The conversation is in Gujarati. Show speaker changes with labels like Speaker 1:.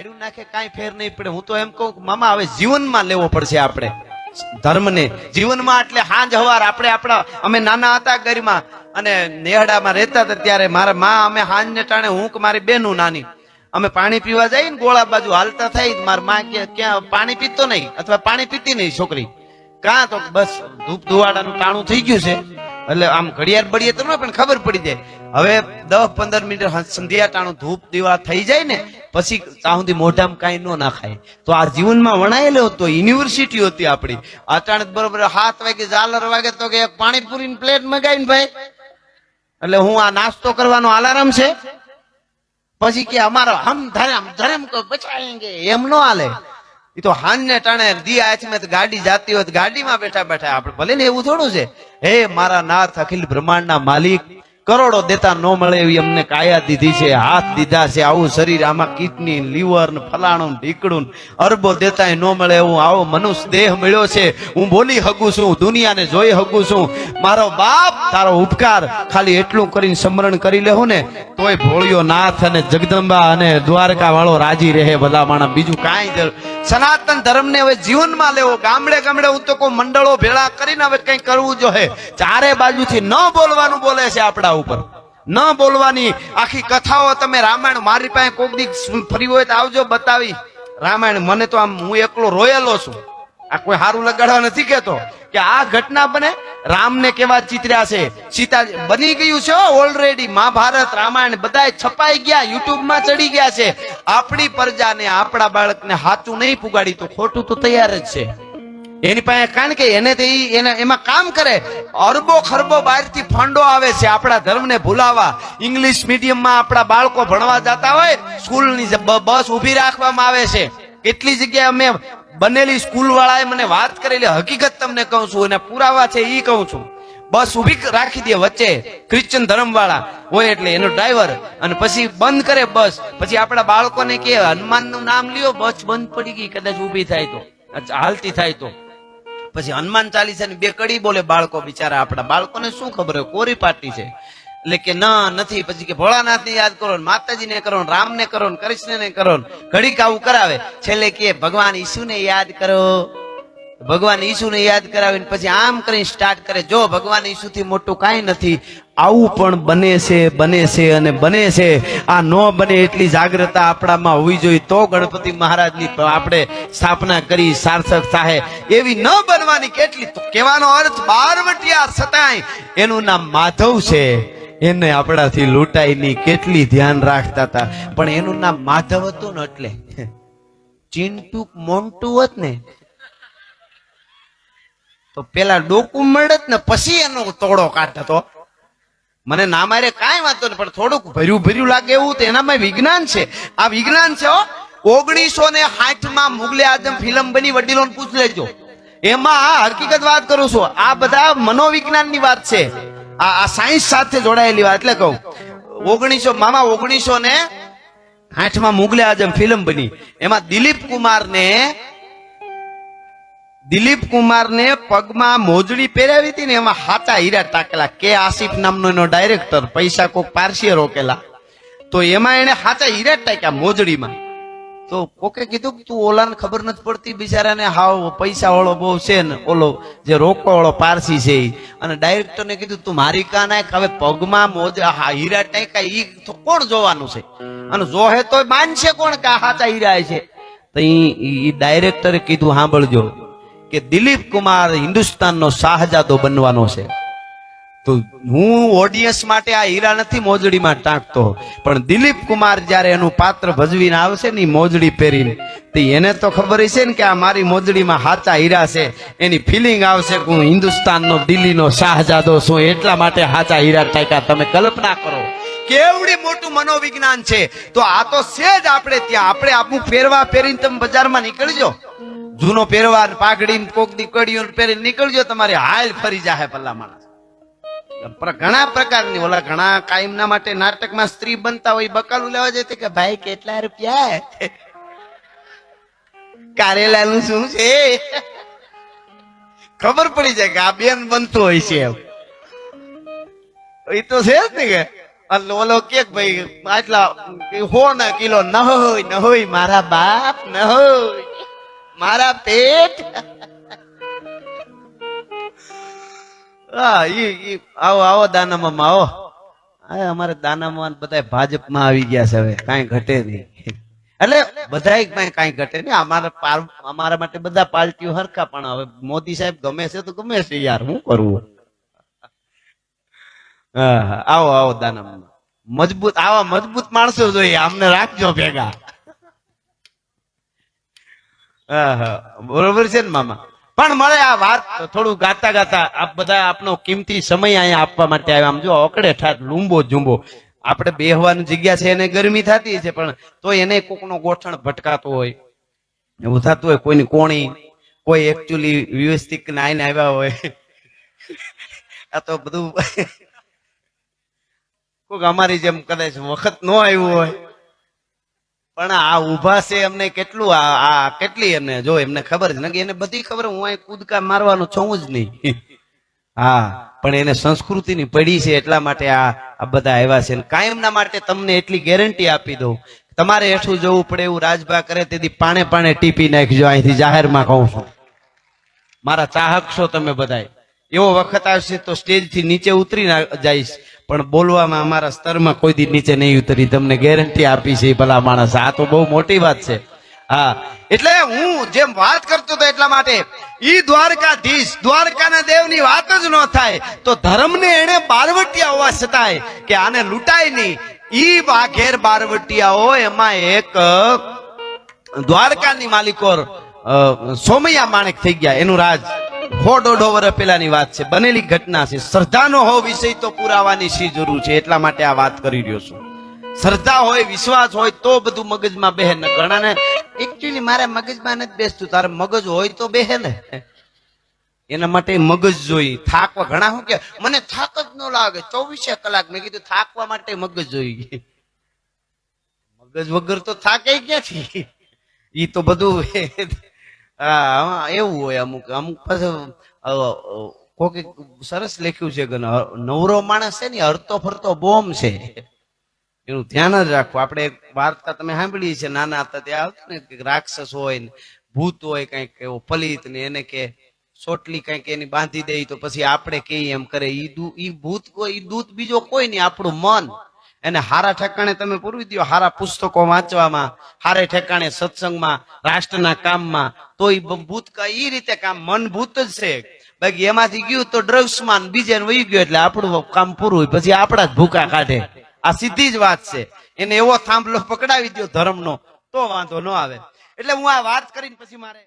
Speaker 1: કાઢ્યું નાખે કાંઈ ફેર નહીં પડે. હું તો એમ કહું મામા હવે જીવનમાં લેવો પડશે આપણે ધર્મને જીવનમાં. એટલે હાંજ હવાર આપણે આપણા અમે નાના હતા ગરીમાં અને નેહડામાં રહેતા હતા ત્યારે મારા માં અમે હાંજ ને ટાણે હું કે મારી બેનું નાની અમે પાણી પીવા જઈએ ને ગોળા બાજુ હાલતા થઈ મારી માં ક્યાં પાણી પીતો નહીં અથવા પાણી પીતી નહીં છોકરી કાં તો બસ ધૂપ ધુવાડાનું ટાણું થઈ ગયું છે એટલે આમ ઘડિયાળ બળીએ તો પણ ખબર પડી જાય. હવે 10-15 મિનિટ સંધ્યા ટાણું ધૂપ દીવા થઈ જાય ને પછી ત્યાં સુધી મોઢામાં કાંઈ ન નાખાય. તો આ જીવનમાં વણાયેલો હતો યુનિવર્સિટી હતી આપણી. અચાનક બરોબર 7 વાગે ઝાલર વાગે તો કે પાણીપુરી પ્લેટ મગાવીને ભાઈ એટલે હું આ નાસ્તો કરવાનો અલાર્મ છે પછી કે અમારો હમ ધર્મ કો બચાએંગે એમ નો હાલે. એ તો હાન ને ટાણે દી આચમે ગાડી જાતી હોય ગાડીમાં બેઠા બેઠા આપણે ભલે ને એવું થોડું છે. હે મારા નાથ અખિલ બ્રહ્માંડના માલિક કરોડો દેતા ન મળે એવી અમને કાયા દીધી છે, હાથ દીધા છે, આવું શરીર આમાં કિડની લીવર ને ફલાણું ઢીકડું અરબો દેતા ન મળે એવું આવો મનુષ્ય દેહ મળ્યો છે. હું બોલી હગું છું, દુનિયાને જોઈ હગું છું. મારો બાપ તારો ઉપકાર ખાલી એટલું કરીને સ્મરણ કરી લેવું ને તોય ભોળિયો નાથ અને જગદંબા અને દ્વારકા વાળો રાજી રહે બધા માણસ. બીજું કાંઈ સનાતન ધર્મને હવે જીવનમાં લેવો. ગામડે ગામડે હું તો કોઈ મંડળો ભેળા કરીને હવે કઈ કરવું જોઈએ. ચારે બાજુથી ન બોલવાનું બોલે છે આપણા ઉપર, ન બોલવાની આખી કથાઓ. તમે રામાયણ મારી પાસે કોક દી ફરી હોય તો આવજો બતાવી રામાયણ. મને તો આમ હું એકલો રોયેલો છું. આ કોઈ સારું લગાડવા નથી કેતો કે આ ઘટના બને. રામને કેવા ચિત્ર્યા છે, સીતા બની ગયું છે ઓલરેડી. મહાભારત રામાયણ બધા છપાઈ ગયા, યુટ્યુબ માં ચડી ગયા છે. આપણી પ્રજાને આપણા બાળકને સાચું નહીં પુગાડી તો ખોટું તો તૈયાર જ છે એની પાસે. કારણ કે એને એમાં કામ કરે. અરબો ખરબો બહારથી ફંડો આવે છે આપણા ધર્મને ભૂલાવા. ઇંગ્લિશ મીડિયમમાં આપણા બાળકો ભણવા જતા હોય, સ્કૂલની બસ ઉભી રાખવામાં આવે છે. કેટલી જગ્યાએ અમે બનેલી સ્કૂલ વાળાએ મને વાત કરેલી હકીકત તમને કહું છું અને પુરાવા છે એ કહું છું. બસ ઉભી રાખી દે વચ્ચે ક્રિશ્ચન ધર્મ વાળા હોય એટલે એનો ડ્રાઈવર, અને પછી બંધ કરે બસ. પછી આપણા બાળકોને કે હનુમાન નું નામ લ્યો, બસ બંધ પડી ગઈ કદાચ ઉભી થાય તો, હાલતી થાય તો. પછી હનુમાન ચાલીસાની 2 કડી બોલે બાળકો બિચારા. આપણા બાળકોને શું ખબર હોય કોરી પાર્ટી છે એટલે કે ના નથી. પછી કે ભોળાનાથ ને યાદ કરો, માતાજીને કરો, રામ ને કરો, કૃષ્ણ ને કરો, ઘડીક આવું કરાવે. છેલ્લે કે ભગવાન ઈસુ ને યાદ કરો, ભગવાન ઈસુ ને યાદ કરાવીને પછી આમ કરીને સ્ટાર્ટ કરે. જો ભગવાન ઈસુ થી મોટું કાંઈ નથી. આવું પણ બને છે, બને છે અને બને છે. આ ન બને એટલી જાગ્રતા આપણામાં હોવી જોઈએ તો ગણપતિ મહારાજની આપણે સ્થાપના કરી સાર્થક થાય. એવી ન બનવાની કેટલી. તો કહેવાનો અર્થ બારવટિયા છતાંય એનું નામ માધવ છે. એને આપણાથી લૂંટાઈ ની કેટલી ધ્યાન રાખતા હતા. પણ એનું નામ માધવ હતું ને એટલે ચિંટુ મોન્ટુ હોત ને તો પેલા ડોકું મળત ને પછી એનો તોડો કાઢતો. મને ના મારે કાંઈ વાંધો નહીં પણ થોડુંક ભર્યું લાગે એવું તો એનામાં વિજ્ઞાન છે. આ વિજ્ઞાન છે. 1960 મુગલે આઝમ ફિલ્મ બની, વડીલોને પૂછ લેજો. એમાં હકીકત વાત કરું છું. આ બધા મનોવિજ્ઞાન ની વાત છે, આ સાયન્સ સાથે જોડાયેલી વાત. એટલે કહું 1960 મુગલે આઝમ ફિલ્મ બની. એમાં દિલીપ કુમાર ને પગમાં મોજડી પહેરાવી હતી ને એમાં હાચા હીરા ટાકેલા. કે આસિફ નામનો એનો ડાયરેક્ટર, પૈસા કોક પારસીએ રોકેલા તો એમાં એને હાચા હીરા ટાક્યા મોજડીમાં. તો કોકે કીધું કે તું ઓલાને ખબર નથી પડતી બિચારાને હાવ પૈસા વાળો બહુ છે ને ઓલો જે રોકવા વાળો પારસી છે. અને ડાયરેક્ટર ને કીધું તું મારી કા નાખ, હવે પગમાં હીરા ટાંકા ઈ તો કોણ જોવાનું છે, અને જોહે તો માનશે કોણ કે હાચા હીરા છે. તો ઈ ડાયરેક્ટરે કીધું સાંભળજો કે દિલીપ કુમાર હિન્દુસ્તાનનો શાહજાદો બનવાનો છે. તો હું ઓડિયન્સ માટે આ હીરા નથી મોજડીમાં ટાંકતો, પણ દિલીપ કુમાર જયારે એનું પાત્ર ભજવીને આવશે ને મોજડી પહેરીને તો એને તો ખબર છે ને કે આ મારી મોજડીમાં હાચા હીરા છે. એની ફિલિંગ આવશે કે હું હિન્દુસ્તાનનો દિલ્હીનો શાહજાદો છું, એટલા માટે હાચા હીરા ટાંક્યા. તમે કલ્પના કરો કેવડી મોટું મનોવિજ્ઞાન છે. તો આ તો છે જ આપણે ત્યાં. આપણે આપણું પહેરવા પહેરીને તમે બજારમાં નીકળજો, જૂનો પહેરવા પાઘડી કોક દી કડીઓ પહેરીને નીકળજો, તમારી હાલ ફરી જાય ભલા માણસ. ઘણા પ્રકારની ઓલા ઘણા કાયમના માટે નાટકમાં સ્ત્રી બનતા હોય બકાલું લેવા જતી કે ભાઈ કેટલા રૂપિયા કારેલાનું શું છે ખબર પડી જાય કે આ બેન બનતો હોય છે. એ તો છે જ ને કે એટલે ઓલો કે ભાઈ આટલા 100 કિલો ન હોય મારા બાપ ન હોય મારા પેટ. હા ઈ આવો આવો દાનામાં આવો. હા અમારે દાનામાં બધા ભાજપમાં આવી ગયા છે, હવે કાંઈ ઘટે નહીં. એટલે બધા કાંઈ ઘટે નહીં. અમારા માટે બધા પાર્ટીઓ હરખા, પણ હવે મોદી સાહેબ ગમે છે તો ગમે છે યાર, શું કરવું. હા આવો આવો દાનામાં મજબૂત, આવા મજબૂત માણસો જોઈએ, અમને રાખજો ભેગા. હા બરોબર છે ને મામા. પણ મળે આ વાત થોડું ગાતા ગાતા આપ બધા આપનો કિંમતી સમય અહીંયા આપવા માટે આવ્યા. આમ જો અકડે ઠાઠ લૂંબો ઝૂંબો આપણે બેહવાની જગ્યા છે, એને ગરમી થતી છે, પણ તો એને કોકનો ગોઠણ ભટકાતો હોય, એવું થતું હોય, કોઈની કોણી, કોઈ એકચ્યુઅલી વ્યવસ્થિત નાઈને આવ્યા હોય. આ તો બધું કોઈક અમારી જેમ કદાચ વખત ન આવ્યું હોય, પણ આ ઉભા છે એમને કેટલું આ કેટલી એમને જો એમને ખબર છે ને, એને બધી ખબર, હું અહીં કૂદકા મારવાનો છું જ નહીં. હા પણ એને સંસ્કૃતિની પડી છે, એટલા માટે આ બધા આવ્યા છે. કાયમના માટે તમને એટલી ગેરંટી આપી દઉં, તમારે હેઠું જવું પડે એવું રાજભા કરે તેથી પાણે પાણે ટીપી નાખજો. અહીંથી જાહેરમાં કહું છું, મારા ચાહક છો તમે બધા. એવો વખત આવશે તો સ્ટેજ થી નીચે ઉતરી જઈશ, પણ બોલવામાં અમારા સ્તરમાં કોઈ દી નીચે નહીં ઉતરી, તમને ગેરંટી આપી છે ભલા માણસ. આ તો બહુ મોટી વાત છે. હા એટલે હું જેમ વાત કરતો હતો એટલા માટે ઈ દ્વારકાધીશ, દ્વારકાના દેવની વાત જ ન થાય તો ધર્મને એને બારવટિયા હોવા છતાંય કે આને લૂંટાય નહીં. ઈ ઘેર બારવટિયા હોય, એમાં એક દ્વારકાની માલિકો સોમૈયા માણેક થઈ ગયા, એનું રાજ 100-150 વર્ષ પહેલાની વાત છે, બનેલી ઘટના છે. શ્રદ્ધાનો હો વિષય તો પુરાવાની શી જરૂર છે, એટલા માટે આ વાત કરી રહ્યો છું. શ્રદ્ધા હોય, વિશ્વાસ હોય તો બધું મગજમાં બેહે. ને ઘણાને એકચ્યુઅલી મારા મગજમાં નથી બેસતું, તારે મગજ હોય તો બેહે ને, એના માટે મગજ જોઈ. થાકવા ઘણા શું કે મને થાક જ ન લાગે 24 કલાક, મેં કીધું થાકવા માટે મગજ જોઈ. મગજ વગર તો થાકે ક્યાંથી? ઈ તો બધું હા એવું હોય. અમુક કોકે સરસ લખ્યું છે કે નવરો માણસ છે ને હરતો ફરતો બોમ્બ છે, એનું ધ્યાન જ રાખવું. આપણે એક વાર્તા તમે સાંભળી છે, નાના હતા ત્યાં આવતું ને કે રાક્ષસ હોય ને ભૂત હોય કઈક એવો પલિત ને, એને કે સોટલી કઈક એની બાંધી દે તો પછી આપણે કહીએ એમ કરે. ઈ ભૂત કોઈ, ઈ દૂત બીજો કોઈ નહીં, આપણું મન. એને હારા ઠેકાણે તમે પૂરવી દો, હારા પુસ્તકો વાંચવામાં, હારે ઠેકાણે સત્સંગમાં, રાષ્ટ્રના કામમાં, તો ઈ ભૂત ઈ રીતે કામ, મન ભૂત જ છે. બાકી એમાંથી ગયું તો ડ્રગ્સમાં બીજે વહી ગયો એટલે આપણું કામ પૂરું, પછી આપણા જ ભૂકા કાઢે. આ સીધી જ વાત છે. એને એવો થાંભલો પકડાવી દો ધર્મનો તો વાંધો ન આવે. એટલે હું આ વાત કરીને પછી મારે